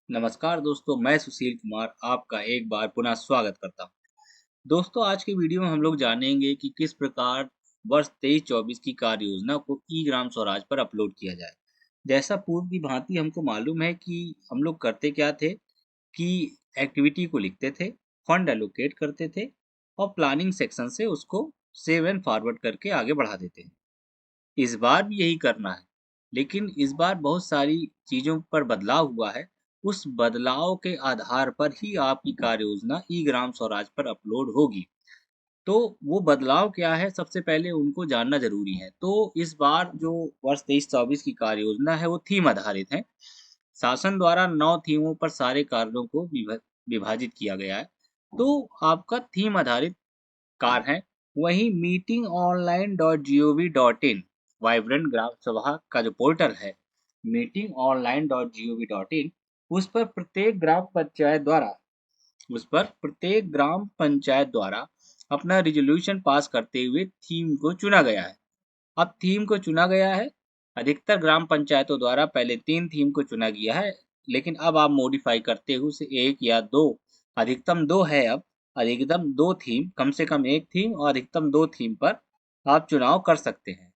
नमस्कार दोस्तों, मैं सुशील कुमार आपका एक बार पुनः स्वागत करता हूँ। दोस्तों, आज की वीडियो में हम लोग जानेंगे कि किस प्रकार वर्ष 23-24 की कार्य योजना को ई ग्राम स्वराज पर अपलोड किया जाए। जैसा पूर्व की भांति हमको मालूम है कि हम लोग करते क्या थे कि एक्टिविटी को लिखते थे, फंड एलोकेट करते थे और प्लानिंग सेक्शन से उसको सेव एंड फॉरवर्ड करके आगे बढ़ा देते हैं। इस बार भी यही करना है, लेकिन इस बार बहुत सारी चीज़ों पर बदलाव हुआ है। उस बदलाव के आधार पर ही आपकी कार्य योजना ई ग्राम स्वराज पर अपलोड होगी। तो वो बदलाव क्या है, सबसे पहले उनको जानना ज़रूरी है। तो इस बार जो वर्ष 23-24 की कार्य योजना है, वो थीम आधारित है। शासन द्वारा 9 थीमों पर सारे कार्यों को विभाजित किया गया है। तो आपका थीम आधारित कार्य है। वहीं meeting online dot G O V dot in vibrant Gram Sabha का जो पोर्टल है, meeting online dot G O V dot in, उस पर प्रत्येक ग्राम पंचायत द्वारा अपना रिजोल्यूशन पास करते हुए थीम को चुना गया है। अब थीम को चुना गया है। अधिकतर ग्राम पंचायतों द्वारा पहले 3 थीम को चुना गया है, लेकिन अब आप मॉडिफाई करते हुए उसे 1 या 2, अधिकतम 2 है अब, अधिकतम 2 थीम, कम से कम 1 थीम और अधिकतम 2 थीम पर आप चुनाव कर सकते हैं।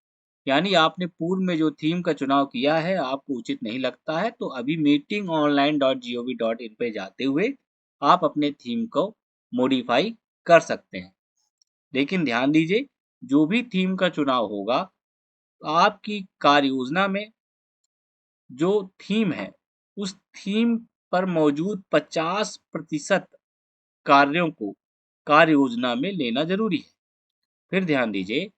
यानी आपने पूर्व में जो थीम का चुनाव किया है, आपको उचित नहीं लगता है, तो अभी meeting online dot G O V dot in पे जाते हुए आप अपने थीम को मॉडिफाई कर सकते हैं। लेकिन ध्यान दीजिए, जो भी थीम का चुनाव होगा, आपकी कार्य योजना में जो थीम है, उस थीम पर मौजूद 50% कार्यों को कार्य योजना में लेना जरूरी है। फिर ध्यान दीजिए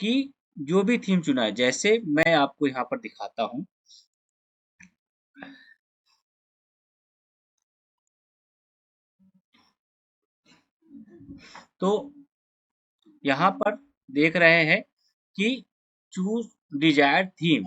कि जो भी थीम चुना है, जैसे मैं आपको यहाँ पर दिखाता हूँ। तो यहाँ पर देख रहे हैं कि चूज डिजायर्ड थीम।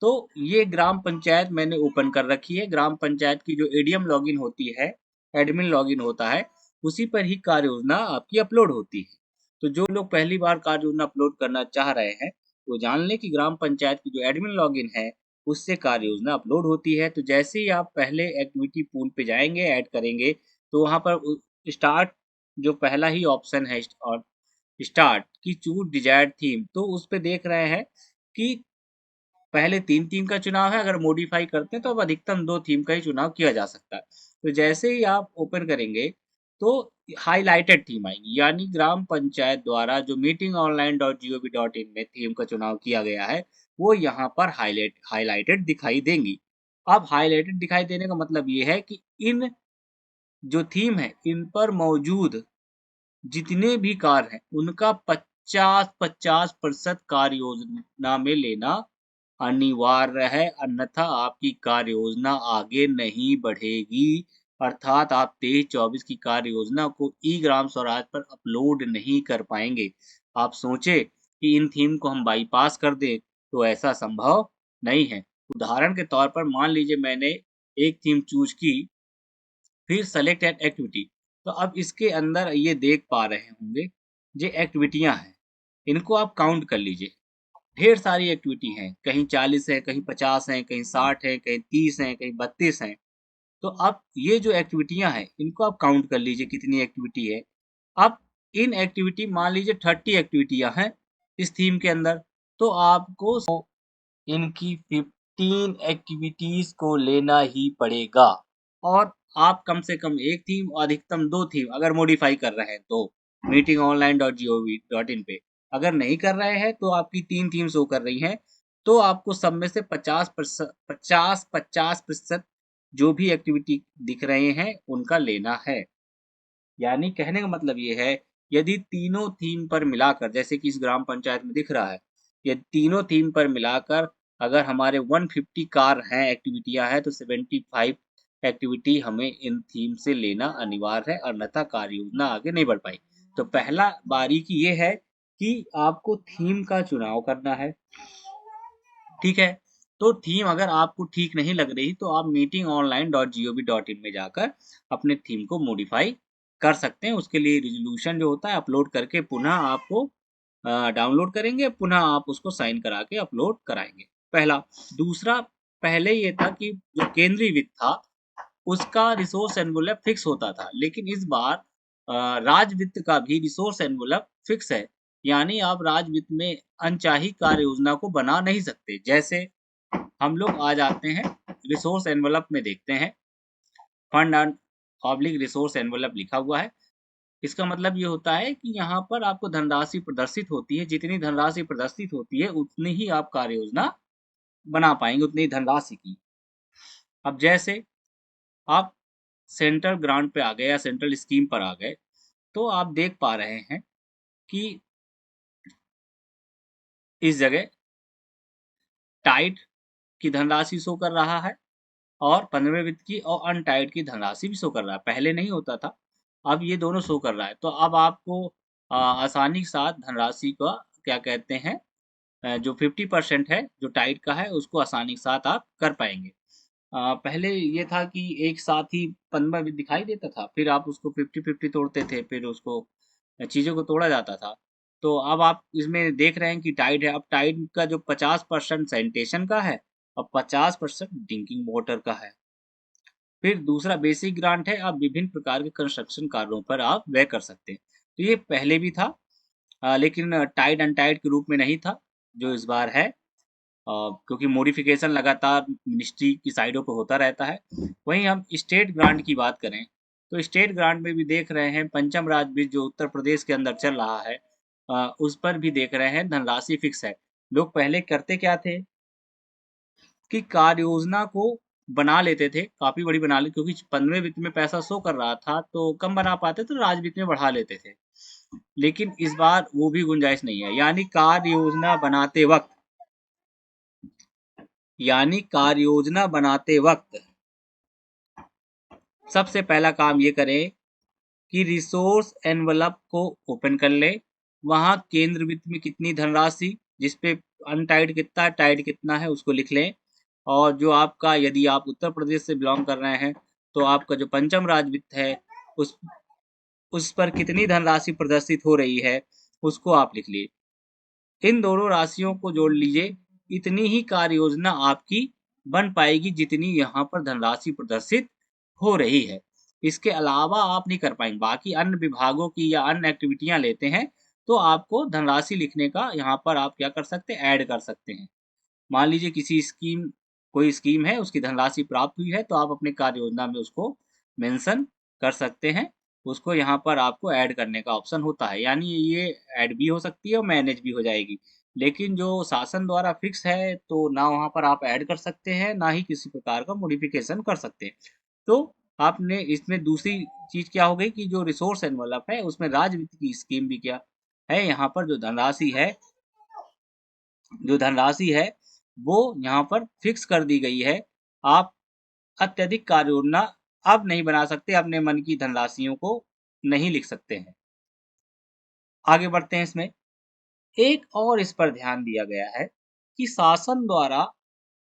तो ये ग्राम पंचायत मैंने ओपन कर रखी है। ग्राम पंचायत की जो एडीएम लॉगिन होती है, एडमिन लॉगिन होता है, उसी पर ही कार्य योजना आपकी अपलोड होती है। तो जो लोग पहली बार कार्य योजना अपलोड करना चाह रहे हैं, वो जान लें कि ग्राम पंचायत की जो एडमिन लॉगिन है, उससे कार्य योजना अपलोड होती है। तो जैसे ही आप पहले एक्टिविटी पूल पे जाएंगे, ऐड करेंगे, तो वहाँ पर स्टार्ट जो पहला ही ऑप्शन है और स्टार्ट की चूज डिजायर्ड थीम, तो उस पे देख रहे हैं कि पहले 3 थीम का चुनाव है। अगर मॉडिफाई करते हैं तो अब अधिकतम 2 थीम का ही चुनाव किया जा सकता है। तो जैसे ही आप ओपन करेंगे, तो हाइलाइटेड थीम आएगी, यानी ग्राम पंचायत द्वारा जो meeting online dot G O V dot in में थीम का चुनाव किया गया है, वो यहाँ पर हाईलाइटेड दिखाई देंगी। अब हाईलाइटेड दिखाई देने का मतलब ये है कि इन जो थीम है, इन पर मौजूद जितने भी कार्य हैं, उनका 50-50% कार्य योजना में लेना अनिवार्य है, अन्यथा आपकी कार्य योजना आगे नहीं बढ़ेगी। अर्थात आप 23-24 की कार्य योजना को ई ग्राम स्वराज पर अपलोड नहीं कर पाएंगे। आप सोचे कि इन थीम को हम बाईपास कर दें, तो ऐसा संभव नहीं है। उदाहरण के तौर पर मान लीजिए मैंने एक थीम चूज की, फिर सेलेक्ट एन एक्टिविटी। तो अब इसके अंदर ये देख पा रहे होंगे, ये एक्टिविटियां हैं, इनको आप काउंट कर लीजिए। ढेर सारी एक्टिविटी हैं, कहीं 40 है, कहीं 50 है, कहीं 60 है, कहीं 30 है, कहीं 32 है। तो अब ये जो एक्टिविटियां हैं, इनको आप काउंट कर लीजिए कितनी एक्टिविटी है। अब इन एक्टिविटी, मान लीजिए 30 एक्टिविटियां हैं इस थीम के अंदर, तो आपको इनकी 15 एक्टिविटीज को लेना ही पड़ेगा। और आप कम से कम 1 थीम और अधिकतम 2 थीम अगर मॉडिफाई कर रहे हैं, तो meeting online dot G O V dot in पे, अगर नहीं कर रहे हैं तो आपकी 3 थीम शो कर रही हैं, तो आपको सब में से 50-50% जो भी एक्टिविटी दिख रहे हैं उनका लेना है। यानी कहने का मतलब ये है, यदि तीनों थीम पर मिलाकर, जैसे कि इस ग्राम पंचायत में दिख रहा है, ये तीनों थीम पर मिलाकर अगर हमारे 150 कार हैं, एक्टिविटियां हैं, तो 75 एक्टिविटी हमें इन थीम से लेना अनिवार्य है, अन्यथा कार्य योजना आगे नहीं बढ़ पाई। तो पहला बारीकी ये है कि आपको थीम का चुनाव करना है। ठीक है, तो थीम अगर आपको ठीक नहीं लग रही, तो आप meeting online dot G O V dot in में जाकर अपने थीम को मॉडिफाई कर सकते हैं। उसके लिए रिजोल्यूशन जो होता है अपलोड करके पुनः आपको डाउनलोड करेंगे, पुनः आप उसको साइन करा के अपलोड कराएंगे। पहला। दूसरा, पहले ये था कि जो केंद्रीय वित्त था, उसका रिसोर्स एनवलप फिक्स होता था। लेकिन इस बार राज्य वित्त का भी रिसोर्स एनवलप फिक्स है, यानी आप राज्य वित्त में अनचाही कार्य योजना को बना नहीं सकते। जैसे हम लोग आ जाते हैं रिसोर्स एनवलप में, देखते हैं fund and public resource envelope लिखा हुआ है। इसका मतलब ये होता है कि यहाँ पर आपको धनराशि प्रदर्शित होती है, जितनी धनराशि प्रदर्शित होती है उतनी ही आप कार्य योजना बना पाएंगे, उतनी धनराशि की। अब जैसे आप सेंट्रल ग्रांट पे आ गए या सेंट्रल स्कीम पर आ गए, तो आप देख पा रहे हैं कि इस जगह टाइट की धनराशि शो कर रहा है और 15वें वित्त की और अनटाइड की धनराशि भी शो कर रहा है। पहले नहीं होता था, अब ये दोनों शो कर रहा है। तो अब आपको आसानी के साथ धनराशि का क्या कहते हैं, जो 50% है जो टाइट का है उसको आसानी के साथ आप कर पाएंगे। पहले ये था कि एक साथ ही 15 भी दिखाई देता था, फिर आप उसको 50-50 तोड़ते थे, फिर उसको चीज़ों को तोड़ा जाता था। तो अब आप इसमें देख रहे हैं कि टाइड है। अब टाइड का जो 50% सैनिटेशन का है और 50% ड्रिंकिंग वाटर का है। फिर दूसरा बेसिक ग्रांट है, आप विभिन्न प्रकार के कंस्ट्रक्शन कार्यों पर आप व्यय कर सकते हैं। तो ये पहले भी था, लेकिन टाइड अनटाइड के रूप में नहीं था जो इस बार है, क्योंकि मॉडिफिकेशन लगातार मिनिस्ट्री की साइडों पर होता रहता है। वहीं हम स्टेट ग्रांट की बात करें तो स्टेट ग्रांट में भी देख रहे हैं पंचम राज बिल जो उत्तर प्रदेश के अंदर चल रहा है, उस पर भी देख रहे हैं धनराशि फिक्स है। लोग पहले करते क्या थे कि कार्य योजना को बना लेते थे, काफी बड़ी बना ली, क्योंकि 15वें वित्त में पैसा शो कर रहा था तो कम बना पाते तो राज्य वित्त में बढ़ा लेते थे। लेकिन इस बार वो भी गुंजाइश नहीं है, यानी कार्य योजना बनाते वक्त सबसे पहला काम ये करें कि रिसोर्स एनवलप को ओपन कर ले, वहां केंद्र वित्त में कितनी धनराशि, जिसपे अनटाइड कितना टाइड कितना है उसको लिख लें, और जो आपका, यदि आप उत्तर प्रदेश से बिलोंग कर रहे हैं तो आपका जो पंचम राज वित्त है उस उस पर कितनी धनराशि प्रदर्शित हो रही है उसको आप लिख लीजिए। इन दोनों राशियों को जोड़ लीजिए, इतनी ही कार्य योजना आपकी बन पाएगी जितनी यहाँ पर धनराशि प्रदर्शित हो रही है। इसके अलावा आप नहीं कर पाएंगे। बाकी अन्य विभागों की या अन्य एक्टिविटियां लेते हैं तो आपको धनराशि लिखने का यहाँ पर आप क्या कर सकते हैं, ऐड कर सकते हैं। मान लीजिए कोई स्कीम है, उसकी धनराशि प्राप्त हुई है तो आप अपने कार्य योजना में उसको मेंशन कर सकते हैं। उसको यहाँ पर आपको ऐड करने का ऑप्शन होता है, यानी ये ऐड भी हो सकती है और मैनेज भी हो जाएगी। लेकिन जो शासन द्वारा फिक्स है तो ना वहाँ पर आप ऐड कर सकते हैं, ना ही किसी प्रकार का मॉडिफिकेशन कर सकते हैं। तो आपने इसमें दूसरी चीज क्या हो गई कि जो रिसोर्स एनवलप है उसमें राज्य वित्त की स्कीम भी क्या है, यहाँ पर जो धनराशि है वो यहाँ पर फिक्स कर दी गई है। आप अत्यधिक कार्य योजना अब नहीं बना सकते, अपने मन की धनराशियों को नहीं लिख सकते हैं। आगे बढ़ते हैं। इसमें एक और इस पर ध्यान दिया गया है कि शासन द्वारा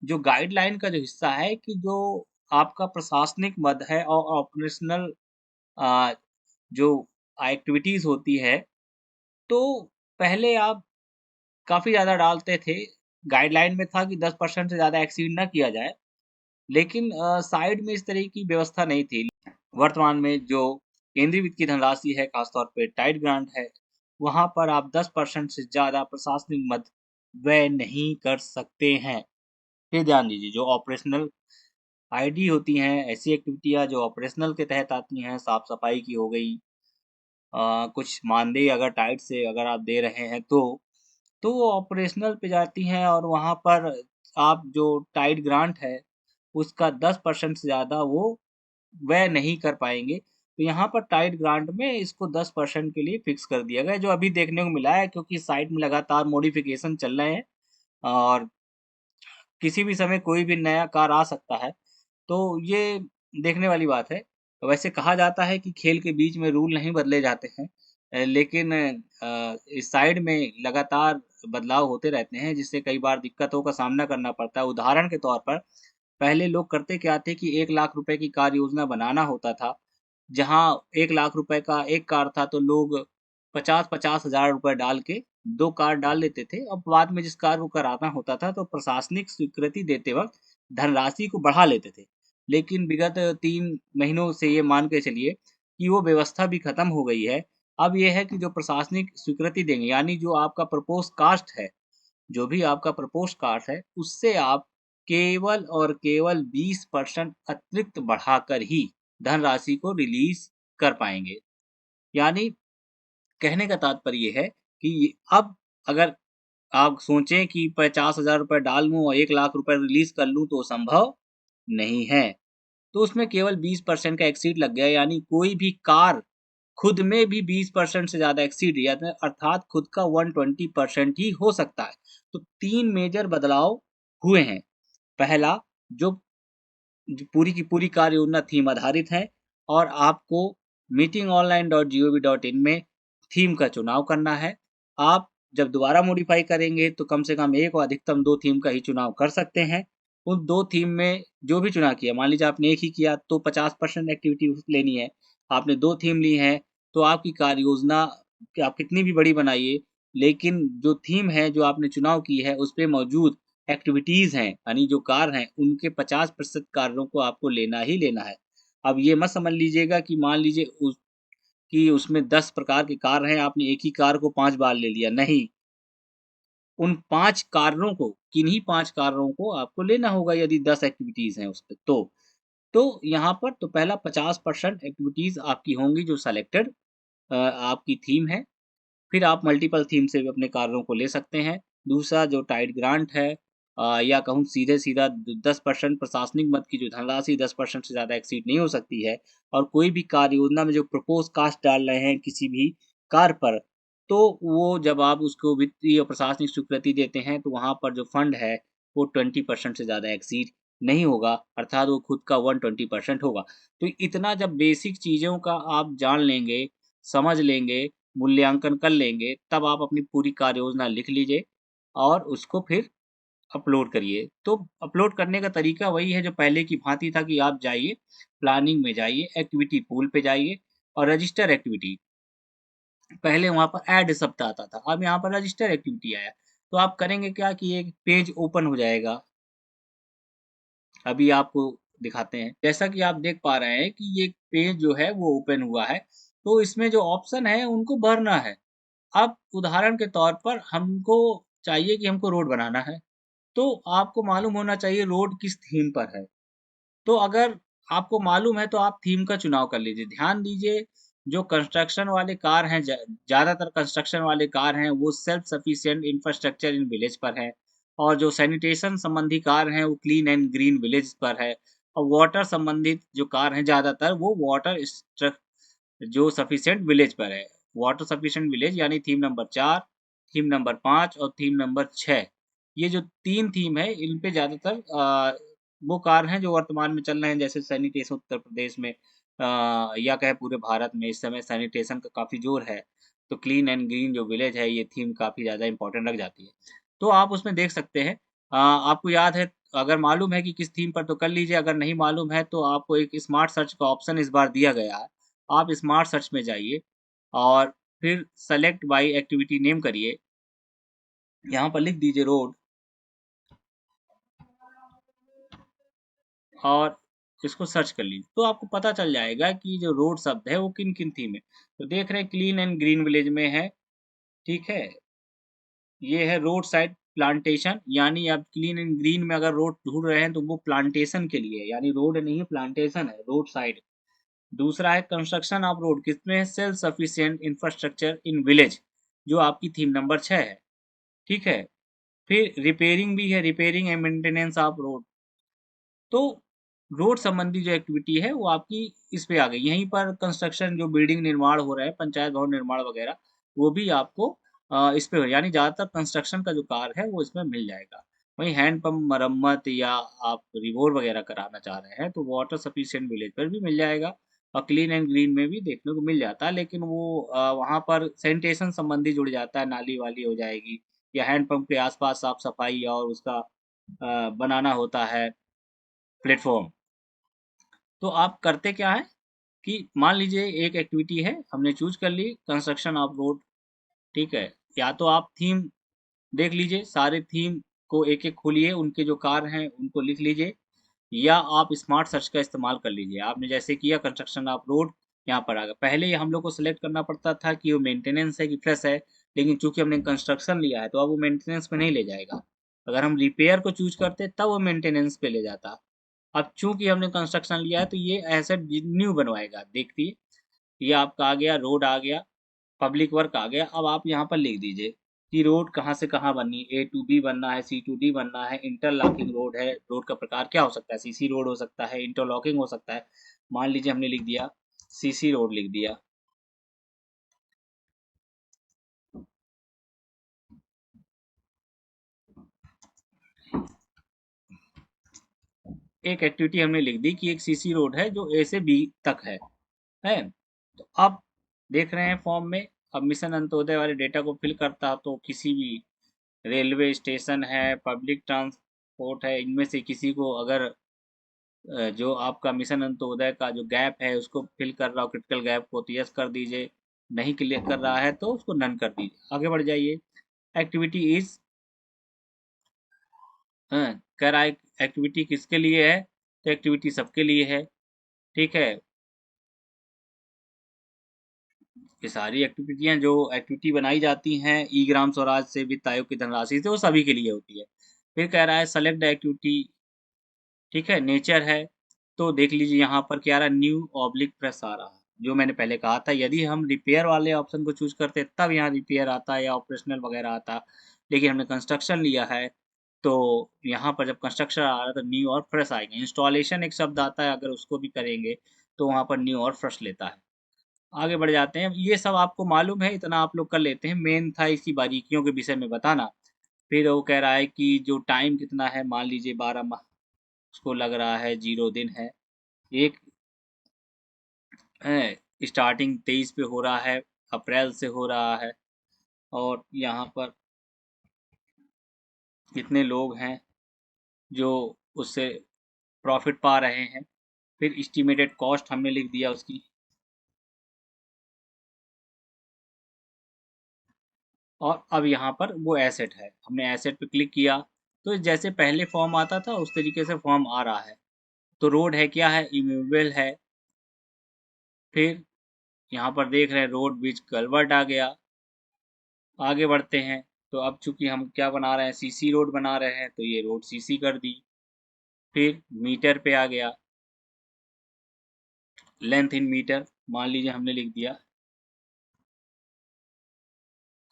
जो गाइडलाइन का जो हिस्सा है कि जो आपका प्रशासनिक मद है और ऑपरेशनल जो एक्टिविटीज होती है, तो पहले आप काफी ज्यादा डालते थे। गाइडलाइन में था कि 10% से ज्यादा एक्सीड ना किया जाए, लेकिन साइड में इस तरह की व्यवस्था नहीं थी। वर्तमान में जो केंद्रीय वित्त की धनराशि है, खासतौर पे टाइड ग्रांट है, वहां पर आप 10% से ज्यादा प्रशासनिक मद व्यय नहीं कर सकते हैं। ये ध्यान दीजिए, जो ऑपरेशनल आईडी होती हैं, ऐसी एक्टिविटियां जो ऑपरेशनल के तहत आती हैं, साफ सफाई की हो गई, कुछ मानदेय अगर टाइट से अगर आप दे रहे हैं तो वो ऑपरेशनल पे जाती हैं, और वहाँ पर आप जो टाइड ग्रांट है उसका 10% से ज़्यादा वो व्यय नहीं कर पाएंगे। तो यहाँ पर टाइड ग्रांट में इसको 10% के लिए फिक्स कर दिया गया, जो अभी देखने को मिला है, क्योंकि साइट में लगातार मॉडिफिकेशन चल रहे हैं और किसी भी समय कोई भी नया कार आ सकता है। तो ये देखने वाली बात है। वैसे कहा जाता है कि खेल के बीच में रूल नहीं बदले जाते हैं, लेकिन इस साइड में लगातार बदलाव होते रहते हैं, जिससे कई बार दिक्कतों का सामना करना पड़ता है। उदाहरण के तौर पर पहले लोग करते क्या थे कि 1 लाख रुपए की कार्य योजना बनाना होता था। जहाँ 1 लाख रुपए का एक कार था तो लोग 50-50 हजार रुपए डाल के 2 कार डाल लेते थे। अब बाद में जिस कार को कराना होता था तो प्रशासनिक स्वीकृति देते वक्त धनराशि को बढ़ा लेते थे। लेकिन विगत 3 महीनों से ये मान के चलिए कि वो व्यवस्था भी खत्म हो गई है। अब ये है कि जो प्रशासनिक स्वीकृति देंगे, यानी जो आपका प्रपोज़ कास्ट है, जो भी आपका प्रपोज़्ड कास्ट है, उससे आप केवल और केवल 20% अतिरिक्त बढ़ाकर ही धनराशि को रिलीज़ कर पाएँगे। यानी कहने का तात्पर्य ये है कि अब अगर आप सोचें कि 50,000 रुपए डाल लूँ और 1 लाख रुपए रिलीज़ कर लूँ तो संभव नहीं है। तो उसमें केवल 20% का एक्सीड लग गया, यानी कोई भी कार खुद में भी 20% से ज़्यादा एक्सीड या त अर्थात खुद का 120% ही हो सकता है। तो 3 मेजर बदलाव हुए हैं। पहला, जो जो पूरी की पूरी कार्य योजना थीम आधारित है और आपको meetingonline.gov.in में थीम का चुनाव करना है। आप जब दोबारा मॉडिफाई करेंगे तो कम से कम 1 और अधिकतम 2 थीम का ही चुनाव कर सकते हैं। उन 2 थीम में जो भी चुनाव किया, मान लीजिए आपने 1 ही किया तो 50% एक्टिविटी लेनी है। आपने 2 थीम ली हैं तो आपकी कार्य योजना आप कितनी भी बड़ी बनाइए, लेकिन जो थीम है जो आपने चुनाव की है उस पे मौजूद एक्टिविटीज़ हैं, यानी जो कार्य हैं, उनके 50% कार्यों को आपको लेना ही लेना है। अब ये मत समझ लीजिएगा कि मान लीजिए कि उसमें 10 प्रकार के कार्य हैं, आपने एक ही कार्य को 5 बार ले लिया, नहीं। उन 5 कार्यों को, किन्हीं 5 कार्यों को आपको लेना होगा यदि 10 एक्टिविटीज़ हैं उसपे तो। तो यहाँ पर तो पहला 50% एक्टिविटीज़ आपकी होंगी जो सिलेक्टेड आपकी थीम है। फिर आप मल्टीपल थीम से भी अपने कार्यों को ले सकते हैं। दूसरा जो टाइड ग्रांट है या कहूँ सीधे-सीधा द 10% प्रशासनिक मद की जो धनराशि 10% से ज़्यादा एक्सीड नहीं हो सकती है और कोई भी कार्य योजना में जो प्रपोज़ कास्ट डाल रहे हैं किसी भी कार्य पर, तो वो जब आप उसको वित्तीय और प्रशासनिक स्वीकृति देते हैं, तो वहाँ पर जो फंड है, वो 20% से ज़्यादा एक्सीड नहीं होगा, अर्थात वो खुद का 120% होगा। तो इतना जब बेसिक चीज़ों का आप जान लेंगे, समझ लेंगे, मूल्यांकन कर लेंगे, तब आप अपनी पूरी कार्य योजना लिख लीजिए और उसको फिर अपलोड करिए। तो अपलोड करने का तरीका वही है जो पहले की भाँति था कि आप जाइए, प्लानिंग में जाइए, एक्टिविटी पूल पे जाइए और रजिस्टर एक्टिविटी। पहले वहाँ पर ऐड शब्द आता था, अब यहाँ पर रजिस्टर एक्टिविटी आया। तो आप करेंगे क्या कि एक पेज ओपन हो जाएगा। अभी आपको दिखाते हैं। जैसा कि आप देख पा रहे हैं कि ये पेज जो है वो ओपन हुआ है, तो इसमें जो ऑप्शन है उनको भरना है। अब उदाहरण के तौर पर हमको चाहिए कि हमको रोड बनाना है, तो आपको मालूम होना चाहिए रोड किस थीम पर है। तो अगर आपको मालूम है तो आप थीम का चुनाव कर लीजिए। ध्यान दीजिए जो कंस्ट्रक्शन वाले कार्य हैं ज़्यादातर कंस्ट्रक्शन वाले कार्य हैं वो self sufficient infrastructure in village पर है और जो सैनिटेशन संबंधी कार्य हैं वो क्लीन एंड ग्रीन विलेज पर है और वाटर संबंधित जो कार्य हैं ज़्यादातर वो वाटर जो सफिशिएंट विलेज पर है। वाटर सफिशिएंट विलेज यानी थीम नंबर 4, थीम नंबर 5 और थीम नंबर 6। ये जो 3 थीम है इन पे ज़्यादातर वो कार्य हैं जो वर्तमान में चल रहे हैं जैसे सैनिटेशन उत्तर प्रदेश में या कहें पूरे भारत में इस समय सैनिटेशन का काफ़ी ज़ोर है। तो क्लीन एंड ग्रीन जो विलेज है ये थीम काफ़ी ज़्यादा इम्पोर्टेंट रख जाती है। तो आप उसमें देख सकते हैं आपको याद है अगर मालूम है कि किस थीम पर तो कर लीजिए, अगर नहीं मालूम है तो आपको एक स्मार्ट सर्च का ऑप्शन इस बार दिया गया है। आप स्मार्ट सर्च में जाइए और फिर सेलेक्ट बाय एक्टिविटी नेम करिए। यहाँ पर लिख दीजिए रोड और इसको सर्च कर लीजिए। तो आपको पता चल जाएगा कि जो रोड शब्द है वो किन-किन थीम में। तो देख रहे हैं क्लीन एंड ग्रीन विलेज में है, ठीक है? ये है रोड साइड प्लांटेशन यानी आप क्लीन एंड ग्रीन में अगर रोड ढूँढ रहे हैं तो वो प्लांटेशन के लिए है, यानी रोड नहीं है प्लांटेशन है, रोड साइड। दूसरा है कंस्ट्रक्शन ऑफ रोड किसमें है self sufficient infrastructure in village जो आपकी थीम नंबर 6 है, ठीक है? फिर रिपेयरिंग भी है, repairing and maintenance of road. तो रोड संबंधी जो एक्टिविटी है वो आपकी इस पे आ गई। यहीं पर कंस्ट्रक्शन जो बिल्डिंग निर्माण हो रहा है, पंचायत भवन निर्माण वगैरह, वो भी आपको इस पे यानी ज़्यादातर कंस्ट्रक्शन का जो कार्य है वो इसमें मिल जाएगा। वहीं हैंडपंप मरम्मत या आप रिवोर वगैरह कराना चाह रहे हैं तो वाटर सफिशिएंट विलेज पर भी मिल जाएगा और क्लीन एंड ग्रीन में भी देखने को मिल जाता है। लेकिन वो वहाँ पर सैनिटेशन संबंधी जुड़ जाता है, नाली-वाली हो जाएगी या हैंडपंप के आस-पास साफ-सफाई और उसका बनाना होता है प्लेटफ़ॉर्म। तो आप करते क्या हैं कि मान लीजिए एक एक्टिविटी है, हमने चूज़ कर ली कंस्ट्रक्शन ऑफ रोड, ठीक है? या तो आप थीम देख लीजिए, सारे थीम को एक-एक खोलिए, उनके जो कार्य हैं, उनको लिख लीजिए या आप स्मार्ट सर्च का इस्तेमाल कर लीजिए। आपने जैसे किया कंस्ट्रक्शन ऑफ रोड, यहाँ पर आ गया। पहले हम लोग को सेलेक्ट करना पड़ता था कि वो मेंटेनेंस है कि फ्रेश है, लेकिन चूंकि हमने कंस्ट्रक्शन लिया है तो अब वो मेंटेनेंस पे नहीं ले जाएगा। अगर हम रिपेयर को चूज करते तब वो मेंटेनेंस पे ले जाता। अब चूंकि हमने कंस्ट्रक्शन लिया है तो ये एसेट न्यू बनवाएगा। देखिए ये आपका आ गया, रोड आ गया, पब्लिक वर्क आ गया। अब आप यहाँ पर लिख दीजिए कि रोड कहाँ से कहाँ बननी, ए टू बी बनना है, सी टू डी बनना है, इंटरलॉकिंग रोड है। रोड का प्रकार क्या हो सकता है, सीसी रोड हो सकता है, इंटरलॉकिंग हो सकता है। मान लीजिए हमने लिख दिया सीसी रोड लिख दिया। एक एक्टिविटी हमने लिख दी कि एक सीसी रोड है जो ए से बी तक है। तो अब देख रहे हैं फॉर्म में, अब मिशन अंत्योदय वाले डेटा को फिल करता तो किसी भी रेलवे स्टेशन है, पब्लिक ट्रांसपोर्ट है, इनमें से किसी को अगर जो आपका मिशन अंत्योदय का जो गैप है उसको फिल कर रहा हो, क्रिटिकल गैप को, तो यस कर दीजिए। नहीं क्लियर कर रहा है तो उसको नन कर दीजिए। आगे बढ़ जाइए। एक्टिविटी इज, कह रहा है एक्टिविटी किसके लिए है, तो एक्टिविटी सबके लिए है। ठीक है, ये सारी एक्टिविटियां जो एक्टिविटी बनाई जाती हैं ई ग्राम स्वराज से वित्त आयोग की धनराशि से, वो सभी के लिए होती है। फिर कह रहा है सेलेक्ट एक्टिविटी। ठीक है, नेचर है, तो देख लीजिए यहाँ पर क्या आ रहा है, न्यू ऑब्लिक प्रेस आ रहा है। जो मैंने पहले कहा था, यदि हम रिपेयर वाले ऑप्शन को चूज करते तब यहाँ रिपेयर आता या ऑपरेशनल वगैरह आता, लेकिन हमने कंस्ट्रक्शन लिया है तो यहाँ पर जब कंस्ट्रक्शन आ रहा है तो न्यू और फ्रेश आएगा। इंस्टॉलेशन एक शब्द आता है, अगर उसको भी करेंगे तो वहाँ पर न्यू और फ्रेश लेता है। आगे बढ़ जाते हैं। ये सब आपको मालूम है, इतना आप लोग कर लेते हैं, मेन था इसकी बारीकियों के विषय में बताना। फिर वो कह रहा है कि जो टाइम कितना है, मान लीजिए 12 माह, उसको लग रहा है 0 दिन है। एक है, स्टार्टिंग 23 पे हो रहा है, अप्रैल से हो रहा है, और यहाँ पर कितने लोग हैं जो उससे प्रॉफिट पा रहे हैं। फिर एस्टिमेटेड कॉस्ट हमने लिख दिया उसकी। और अब यहाँ पर वो एसेट है, हमने एसेट पे क्लिक किया तो जैसे पहले फॉर्म आता था उस तरीके से फॉर्म आ रहा है। तो रोड है, क्या है, इमूवेबल है। फिर यहाँ पर देख रहे हैं रोड बीच कलवर्ट आ गया। आगे बढ़ते हैं, तो अब चूंकि हम क्या बना रहे हैं, सीसी रोड बना रहे हैं, तो ये रोड सीसी कर दी। फिर मीटर पे आ गया, लेंथ इन मीटर, मान लीजिए हमने लिख दिया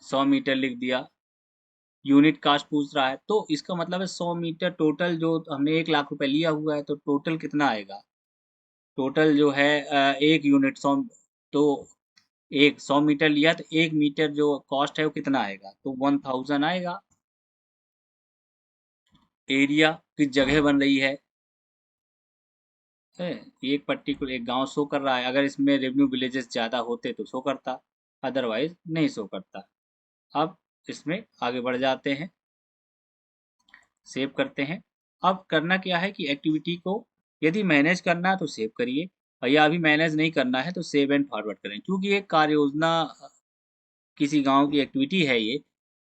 100 मीटर लिख दिया। यूनिट कास्ट पूछ रहा है, तो इसका मतलब है 100 मीटर टोटल, जो हमने 1 लाख रुपए लिया हुआ है तो टोटल कितना आएगा। टोटल जो है एक यूनिट 100, तो एक 100 मीटर लिया तो 1 मीटर जो कॉस्ट है वो कितना आएगा, तो 1000 आएगा। एरिया किस जगह बन रही है, एक पर्टिकुलर एक गांव शो कर रहा है। अगर इसमें रेवेन्यू विलेजेस ज़्यादा होते तो शो करता, अदरवाइज नहीं शो करता। अब इसमें आगे बढ़ जाते हैं, सेव करते हैं। अब करना क्या है कि एक्टिविटी को यदि मैनेज करना है तो सेव करिए, और या अभी मैनेज नहीं करना है तो सेव एंड फॉरवर्ड करें। क्योंकि एक कार्य योजना किसी गांव की एक्टिविटी है ये,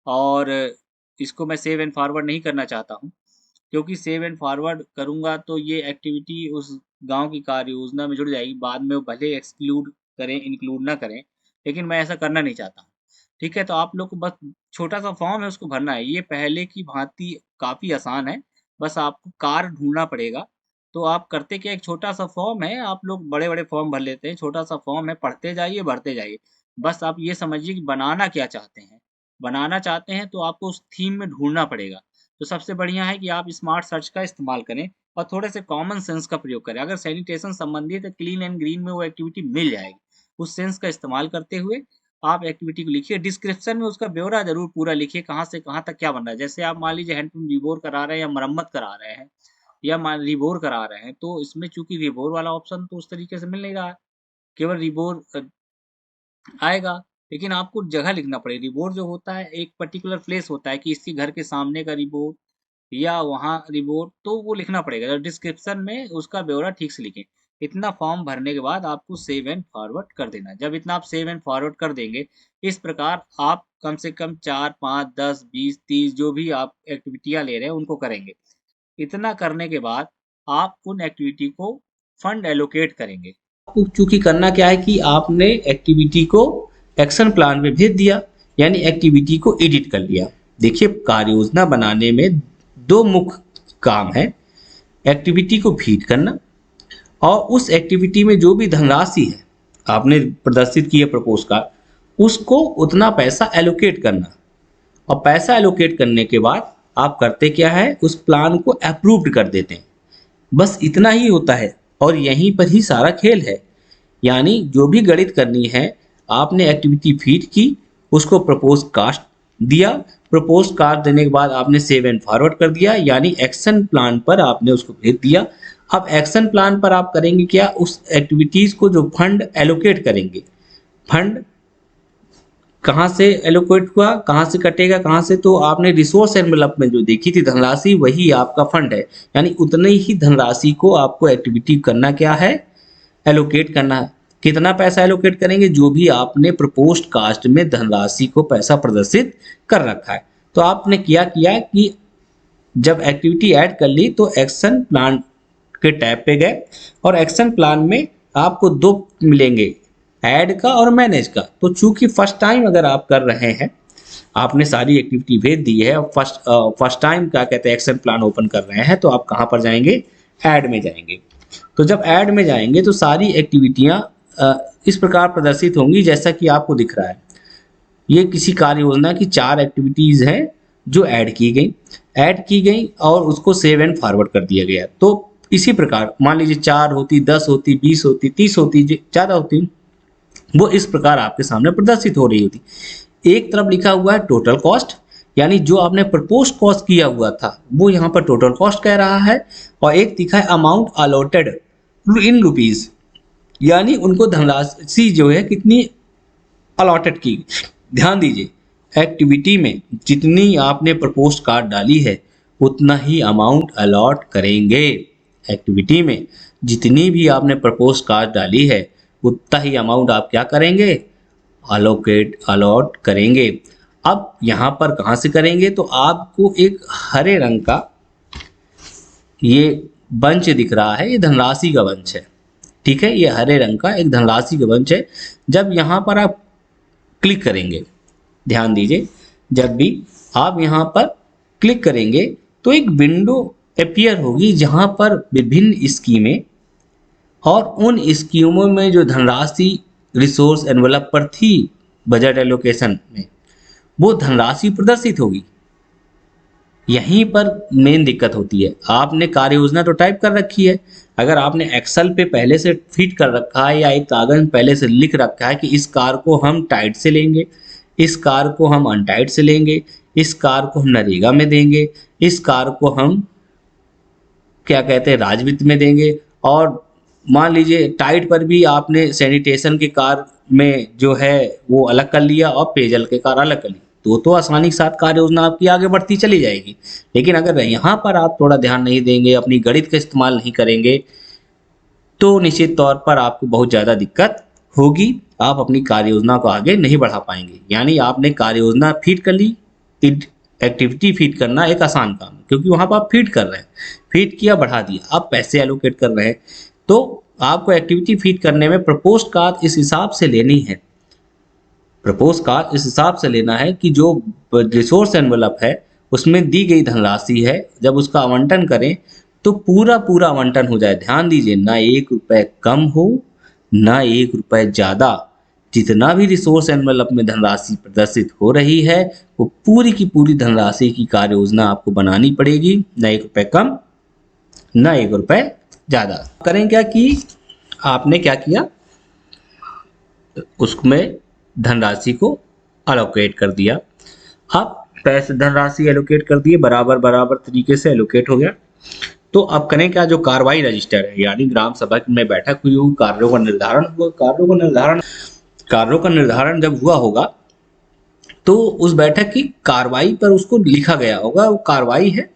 और इसको मैं सेव एंड फॉरवर्ड नहीं करना चाहता हूँ। क्योंकि सेव एंड फॉरवर्ड करूँगा तो ये एक्टिविटी उस गांव की कार्य योजना में जुड़ जाएगी, बाद में वो भले एक्सक्लूड करें, इंक्लूड ना करें, लेकिन मैं ऐसा करना नहीं चाहता हूँ। ठीक है, तो आप लोग को बस छोटा सा फॉर्म है उसको भरना है, ये पहले की भांति काफ़ी आसान है। बस आपको कार्य ढूंढना पड़ेगा। तो आप करते क्या, एक छोटा सा फॉर्म है, आप लोग बड़े बड़े फॉर्म भर लेते हैं, छोटा सा फॉर्म है, पढ़ते जाइए भरते जाइए। बस आप ये समझिए कि बनाना क्या चाहते हैं। बनाना चाहते हैं तो आपको उस थीम में ढूंढना पड़ेगा। तो सबसे बढ़िया है कि आप स्मार्ट सर्च का इस्तेमाल करें और थोड़े से कॉमन सेंस का प्रयोग करें। अगर सैनिटेशन संबंधित है, क्लीन एंड ग्रीन में वो एक्टिविटी मिल जाएगी। उस सेंस का इस्तेमाल करते हुए आप एक्टिविटी को लिखिए। डिस्क्रिप्शन में उसका ब्यौरा जरूर पूरा लिखिए, कहाँ से कहाँ तक क्या बन रहा है। जैसे आप मान लीजिए हैंडपम्प रिबोर करा रहे हैं या मरम्मत करा रहे हैं, या मान रिबोर करा रहे हैं, तो इसमें चूंकि रिबोर वाला ऑप्शन तो उस तरीके से मिल नहीं रहा है, केवल रिबोर आएगा। लेकिन आपको जगह लिखना पड़ेगा। रिबोर जो होता है एक पर्टिकुलर प्लेस होता है कि इसके घर के सामने का रिबोर या वहाँ रिबोर, तो वो लिखना पड़ेगा। तो डिस्क्रिप्शन में उसका ब्यौरा ठीक से लिखें। इतना फॉर्म भरने के बाद आपको सेव एंड फॉरवर्ड कर देना है। जब इतना आप सेव एंड फॉरवर्ड कर देंगे, इस प्रकार आप कम से कम 4, 5, 10, 20, 30 जो भी आप एक्टिविटियां ले रहे हैं उनको करेंगे। इतना करने के बाद आप उन एक्टिविटी को फंड एलोकेट करेंगे। आपको चूंकि करना क्या है कि आपने एक्टिविटी को एक्शन प्लान में भेज दिया, यानी एक्टिविटी को एडिट कर लिया। देखिए, कार्य योजना बनाने में दो मुख्य काम है, एक्टिविटी को फीड करना और उस एक्टिविटी में जो भी धनराशि है आपने प्रदर्शित की है प्रपोज का, उसको उतना पैसा एलोकेट करना। और पैसा एलोकेट करने के बाद आप करते क्या है, उस प्लान को अप्रूव्ड कर देते हैं। बस इतना ही होता है और यहीं पर ही सारा खेल है। यानी जो भी गणित करनी है, आपने एक्टिविटी फीड की, उसको प्रपोज कास्ट दिया, प्रपोज कास्ट देने के बाद आपने सेव एंड फॉरवर्ड कर दिया, यानी एक्शन प्लान पर आपने उसको भेज दिया। अब एक्शन प्लान पर आप करेंगे क्या, उस एक्टिविटीज को जो फंड एलोकेट करेंगे, फंड कहाँ से एलोकेट हुआ, कहाँ से कटेगा, कहाँ से, तो आपने रिसोर्स एनवेलप में जो देखी थी धनराशि, वही आपका फंड है। यानी उतनी ही धनराशि को आपको एक्टिविटी करना क्या है, एलोकेट करना है। कितना पैसा एलोकेट करेंगे, जो भी आपने प्रपोज्ड कास्ट में धनराशि को पैसा प्रदर्शित कर रखा है। तो आपने किया कि जब एक्टिविटी ऐड कर ली तो एक्शन प्लान के टैब पे गए और एक्शन प्लान में आपको दो मिलेंगे, ऐड का और मैनेज का। तो चूंकि फर्स्ट टाइम अगर आप कर रहे हैं, आपने सारी एक्टिविटी भेज दी है और फर्स्ट टाइम क्या कहते हैं एक्शन प्लान ओपन कर रहे हैं, तो आप कहाँ पर जाएंगे, ऐड में जाएंगे। तो जब ऐड में जाएंगे तो सारी एक्टिविटियाँ इस प्रकार प्रदर्शित होंगी जैसा कि आपको दिख रहा है। ये किसी कार्य योजना की 4 एक्टिविटीज हैं जो ऐड की गई और उसको सेव एंड फॉरवर्ड कर दिया गया। तो इसी प्रकार मान लीजिए 4 होती, 10 होती, 20 होती, 30 होती, ज़्यादा होती, वो इस प्रकार आपके सामने प्रदर्शित हो रही होती। एक तरफ लिखा हुआ है टोटल कॉस्ट, यानी जो आपने प्रपोज कॉस्ट किया हुआ था वो यहाँ पर टोटल कॉस्ट कह रहा है, और एक दिखा है अमाउंट अलॉटेड इन रुपीज, यानी उनको धनराशि जो है कितनी अलॉटेड की। ध्यान दीजिए, एक्टिविटी में जितनी आपने प्रपोज कार्ड डाली है उतना ही अमाउंट अलॉट करेंगे। एक्टिविटी में जितनी भी आपने प्रपोज कार्ड डाली है उतना ही अमाउंट आप क्या करेंगे, अलॉट करेंगे। अब यहाँ पर कहाँ से करेंगे, तो आपको एक हरे रंग का ये बंच दिख रहा है, ये धनराशि का बंच है। ठीक है, ये हरे रंग का एक धनराशि का बंच है। जब यहाँ पर आप क्लिक करेंगे, ध्यान दीजिए, जब भी आप यहाँ पर क्लिक करेंगे तो एक विंडो अपीयर होगी जहाँ पर विभिन्न स्कीमें और उन स्कीमों में जो धनराशि रिसोर्स एनवलप पर थी बजट एलोकेशन में, वो धनराशि प्रदर्शित होगी। यहीं पर मेन दिक्कत होती है। आपने कार्य योजना तो टाइप कर रखी है, अगर आपने एक्सेल पे पहले से फिट कर रखा है या एक कागज में पहले से लिख रखा है कि इस कार को हम टाइट से लेंगे, इस कार को हम अनटाइट से लेंगे, इस कार को हम नरेगा में देंगे, इस कार को हम क्या कहते हैं राज्य वित्त में देंगे, और मान लीजिए टाइट पर भी आपने सैनिटेशन के कार में जो है वो अलग कर लिया और पेयजल के कार अलग कर लिया, तो आसानी के साथ कार्य योजना आपकी आगे बढ़ती चली जाएगी। लेकिन अगर यहाँ पर आप थोड़ा ध्यान नहीं देंगे, अपनी गणित का इस्तेमाल नहीं करेंगे, तो निश्चित तौर पर आपको बहुत ज़्यादा दिक्कत होगी, आप अपनी कार्य योजना को आगे नहीं बढ़ा पाएंगे। यानी आपने कार्य योजना फीड कर ली, एक्टिविटी फीड करना एक आसान काम है क्योंकि वहाँ पर आप फीड कर रहे हैं, फीड किया बढ़ा दिया, आप पैसे एलोकेट कर रहे हैं। तो आपको एक्टिविटी फीड करने में प्रपोज कार्ड इस हिसाब से लेनी है, प्रपोज कार्ड इस हिसाब से लेना है कि जो रिसोर्स एनवलप है उसमें दी गई धनराशि है, जब उसका आवंटन करें तो पूरा पूरा आवंटन हो जाए। ध्यान दीजिए, ना 1 रुपए कम हो ना 1 रुपए ज़्यादा, जितना भी रिसोर्स एनवलप में धनराशि प्रदर्शित हो रही है वो पूरी की पूरी धनराशि की कार्य योजना आपको बनानी पड़ेगी, ना 1 रुपए कम ना 1 रुपए ज़्यादा। करें क्या कि आपने क्या किया, उसमें धनराशि को अलोकेट कर दिया। अब पैसे धनराशि एलोकेट कर दिए, बराबर बराबर तरीके से एलोकेट हो गया। तो अब करें क्या, जो कार्रवाई रजिस्टर है यानी ग्राम सभा में बैठक हुई होगी, कार्यों का निर्धारण हुआ, कार्यों का निर्धारण जब हुआ होगा तो उस बैठक की कार्रवाई पर उसको लिखा गया होगा, वो कार्रवाई है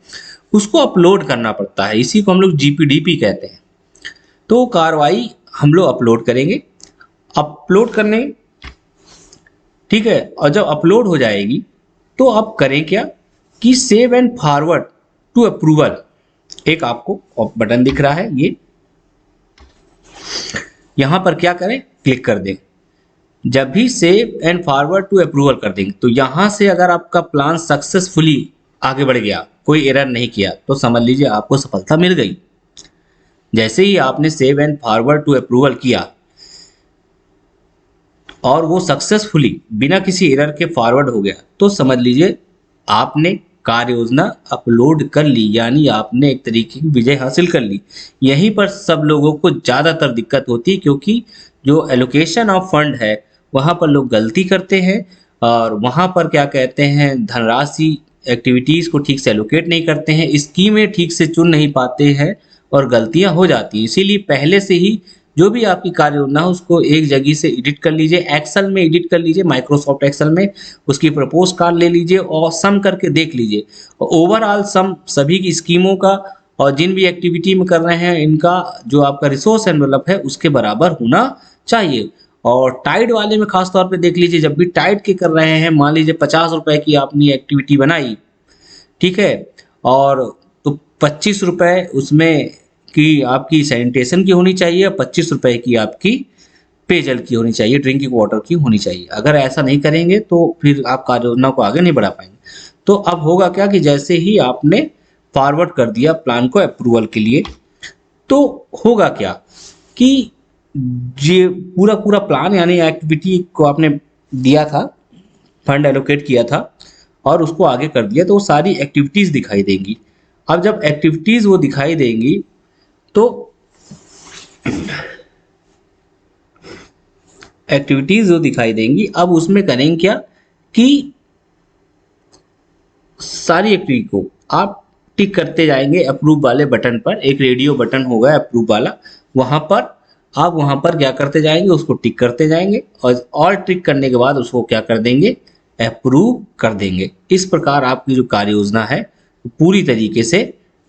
उसको अपलोड करना पड़ता है, इसी को हम लोग जीपीडीपी कहते हैं। तो कार्रवाई हम लोग अपलोड करेंगे, अपलोड करने, ठीक है, और जब अपलोड हो जाएगी तो आप करें क्या कि save and forward to approval, एक आपको बटन दिख रहा है, ये यहां पर क्या करें, क्लिक कर दें। जब भी save and forward to approval कर देंगे तो यहां से अगर आपका प्लान सक्सेसफुली आगे बढ़ गया, कोई एरर नहीं किया, तो समझ लीजिए आपको सफलता मिल गई। जैसे ही आपने save and forward to approval किया और वो सक्सेसफुली बिना किसी एरर के फॉरवर्ड हो गया, तो समझ लीजिए आपने कार्य योजना अपलोड कर ली, यानी आपने एक तरीके की विजय हासिल कर ली। यहीं पर सब लोगों को ज़्यादातर दिक्कत होती है, क्योंकि जो एलोकेशन ऑफ फंड है वहाँ पर लोग गलती करते हैं और वहाँ पर क्या कहते हैं, धनराशि एक्टिविटीज़ को ठीक से एलोकेट नहीं करते हैं, स्कीमें ठीक से चुन नहीं पाते हैं और गलतियाँ हो जाती हैं। इसीलिए पहले से ही जो भी आपकी कार्य योजना है उसको एक जगह से एडिट कर लीजिए, एक्सेल में एडिट कर लीजिए, माइक्रोसॉफ्ट एक्सेल में उसकी प्रपोज कार्ड ले लीजिए और सम करके देख लीजिए। और ओवरऑल सम सभी की स्कीमों का और जिन भी एक्टिविटी में कर रहे हैं इनका जो आपका रिसोर्स एनवेलप है उसके बराबर होना चाहिए। और टाइड वाले में खास तौर पे देख लीजिए, जब भी टाइड के कर रहे हैं, मान लीजिए 50 रुपए की आपने एक्टिविटी बनाई, ठीक है, और तो 25 रुपए उसमें की आपकी सैनिटेशन की होनी चाहिए, 25 रुपए की आपकी पेयजल की होनी चाहिए, ड्रिंकिंग वाटर की होनी चाहिए। अगर ऐसा नहीं करेंगे तो फिर आप कार्य योजना को आगे नहीं बढ़ा पाएंगे। तो अब होगा क्या कि जैसे ही आपने फॉरवर्ड कर दिया प्लान को अप्रूवल के लिए, तो होगा क्या कि ये पूरा पूरा प्लान यानी एक्टिविटी को आपने दिया था, फंड एलोकेट किया था और उसको आगे कर दिया, तो वो सारी एक्टिविटीज़ दिखाई देंगी। अब जब एक्टिविटीज़ वो दिखाई देंगी तो एक्टिविटीज़ जो दिखाई देंगी, अब उसमें करेंगे क्या कि सारी एक्टिविटी को आप टिक करते जाएंगे अप्रूव वाले बटन पर। एक रेडियो बटन होगा अप्रूव वाला, वहाँ पर आप वहाँ पर क्या करते जाएंगे, उसको टिक करते जाएंगे और टिक करने के बाद उसको क्या कर देंगे, अप्रूव कर देंगे। इस प्रकार आपकी जो कार्य योजना है पूरी तरीके से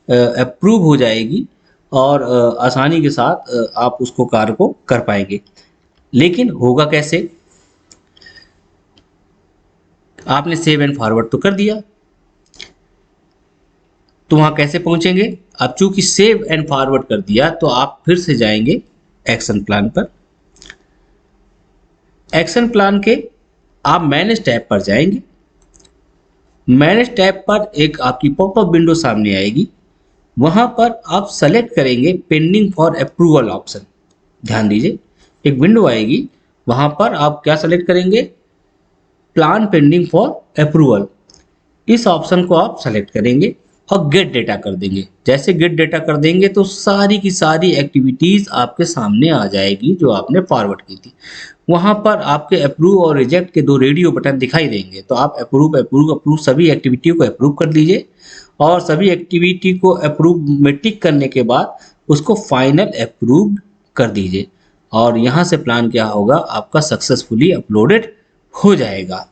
अप्रूव हो जाएगी और आसानी के साथ आप उसको कार्य को कर पाएंगे। लेकिन होगा कैसे, आपने सेव एंड फॉरवर्ड तो कर दिया, तो वहां कैसे पहुंचेंगे। अब चूंकि सेव एंड फॉरवर्ड कर दिया तो आप फिर से जाएंगे एक्शन प्लान पर। एक्शन प्लान के आप मैनेज टैब पर जाएंगे। मैनेज टैब पर एक आपकी पॉपअप विंडो सामने आएगी, वहां पर आप सेलेक्ट करेंगे पेंडिंग फॉर अप्रूवल ऑप्शन। ध्यान दीजिए, एक विंडो आएगी, वहां पर आप क्या सेलेक्ट करेंगे, प्लान पेंडिंग फॉर अप्रूवल। इस ऑप्शन को आप सेलेक्ट करेंगे और गेट डेटा कर देंगे। जैसे गेट डेटा कर देंगे तो सारी की सारी एक्टिविटीज आपके सामने आ जाएगी जो आपने फॉरवर्ड की थी। वहां पर आपके अप्रूव और रिजेक्ट के दो रेडियो बटन दिखाई देंगे, तो आप अप्रूव अप्रूव अप्रूव सभी एक्टिविटी को अप्रूव कर लीजिए और सभी एक्टिविटी को अप्रूव में टिक करने के बाद उसको फाइनल अप्रूव कर दीजिए और यहाँ से प्लान क्या होगा, आपका सक्सेसफुली अपलोडेड हो जाएगा।